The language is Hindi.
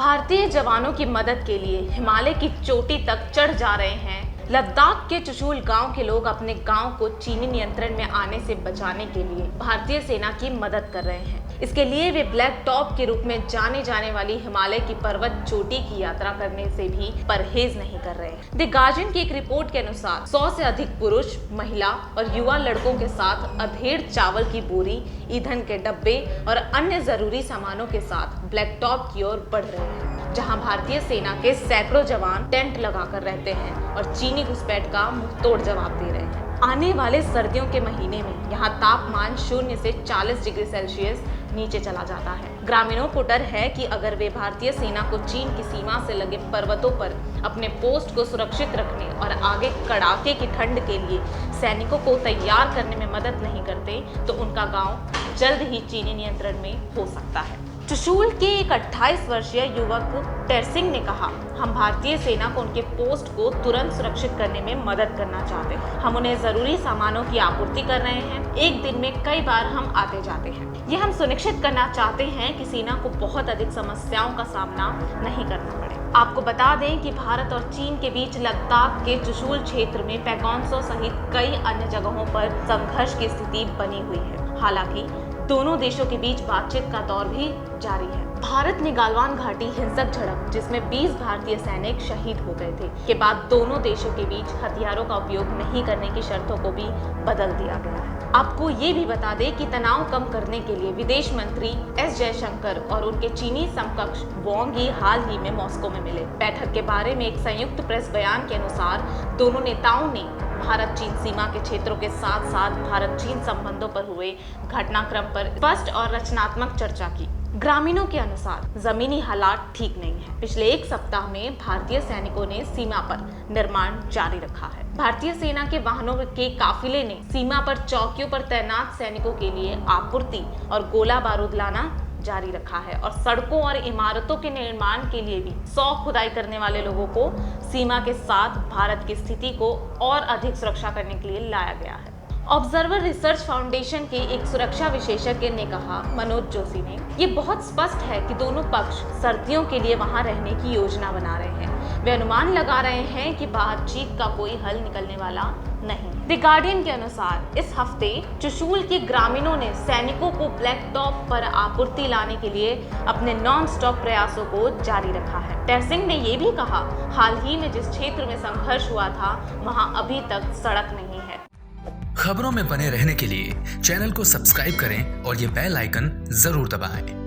भारतीय जवानों की मदद के लिए हिमालय की चोटी तक चढ़ जा रहे हैं। लद्दाख के चुशूल गांव के लोग अपने गांव को चीनी नियंत्रण में आने से बचाने के लिए भारतीय सेना की मदद कर रहे हैं। इसके लिए वे ब्लैक टॉप के रूप में जाने जाने वाली हिमालय की पर्वत चोटी की यात्रा करने से भी परहेज नहीं कर रहे हैं। द गार्जियन की एक रिपोर्ट के अनुसार 100 से अधिक पुरुष, महिला और युवा लड़कों के साथ अधेड़ चावल की बोरी, ईंधन के डब्बे और अन्य जरूरी सामानों के साथ ब्लैक टॉप की ओर बढ़ रहे हैं, जहां भारतीय सेना के सैकड़ों जवान टेंट लगाकर रहते हैं और चीनी घुसपैठ का मुंहतोड़ जवाब दे रहे हैं। आने वाले सर्दियों के महीने में यहाँ तापमान 0 से 40 डिग्री सेल्सियस नीचे चला जाता है। ग्रामीणों को डर है कि अगर वे भारतीय सेना को चीन की सीमा से लगे पर्वतों पर अपने पोस्ट को सुरक्षित रखने और आगे कड़ाके की ठंड के लिए सैनिकों को तैयार करने में मदद नहीं करते, तो उनका गांव जल्द ही चीनी नियंत्रण में हो सकता है। चुशूल के एक 28 वर्षीय युवक टेरसिंग ने कहा, हम भारतीय सेना को उनके पोस्ट को तुरंत सुरक्षित करने में मदद करना चाहते हैं। हम उन्हें जरूरी सामानों की आपूर्ति कर रहे हैं। एक दिन में कई बार हम आते जाते हैं। ये हम सुनिश्चित करना चाहते हैं कि सेना को बहुत अधिक समस्याओं का सामना नहीं करना पड़े। आपको बता दें कि भारत और चीन के बीच लद्दाख के चुशूल क्षेत्र में पैगोंग त्सो सहित कई अन्य जगहों पर संघर्ष की स्थिति बनी हुई है। हालांकि दोनों देशों के बीच बातचीत का दौर भी जारी है। भारत ने गालवान घाटी हिंसक झड़प, जिसमें 20 भारतीय सैनिक शहीद हो गए थे, के बाद दोनों देशों के बीच हथियारों का उपयोग नहीं करने की शर्तों को भी बदल दिया गया है। आपको ये भी बता दें कि तनाव कम करने के लिए विदेश मंत्री एस जयशंकर और उनके चीनी समकक्ष वांग यी हाल ही में मॉस्को में मिले। बैठक के बारे में एक संयुक्त प्रेस बयान के अनुसार दोनों नेताओं ने भारत चीन सीमा के क्षेत्रों के साथ साथ भारत चीन संबंधों पर हुए घटनाक्रम पर स्पष्ट और रचनात्मक चर्चा की। ग्रामीणों के अनुसार जमीनी हालात ठीक नहीं है। पिछले एक सप्ताह में भारतीय सैनिकों ने सीमा पर निर्माण जारी रखा है। भारतीय सेना के वाहनों के काफिले ने सीमा पर चौकियों पर तैनात सैनिकों के लिए आपूर्ति और गोला बारूद लाना जारी रखा है और सड़कों और इमारतों के निर्माण के लिए भी 100 खुदाई करने वाले लोगों को सीमा के साथ भारत की स्थिति को और अधिक सुरक्षा करने के लिए लाया गया है। ऑब्जर्वर रिसर्च फाउंडेशन के एक सुरक्षा विशेषज्ञ ने कहा, मनोज जोशी ने, ये बहुत स्पष्ट है कि दोनों पक्ष सर्दियों के लिए वहां रहने की योजना बना रहे हैं। वे अनुमान लगा रहे हैं कि बातचीत का कोई हल निकलने वाला नहीं। द गार्डियन के अनुसार इस हफ्ते चुशूल के ग्रामीणों ने सैनिकों को ब्लैक टॉप पर आपूर्ति लाने के लिए अपने नॉन स्टॉप प्रयासों को जारी रखा है। टेरसिंग ने यह भी कहा, हाल ही में जिस क्षेत्र में संघर्ष हुआ था वहां अभी तक सड़क नहीं है। खबरों में बने रहने के लिए चैनल को सब्सक्राइब करें और ये बेल आइकन जरूर दबाएं।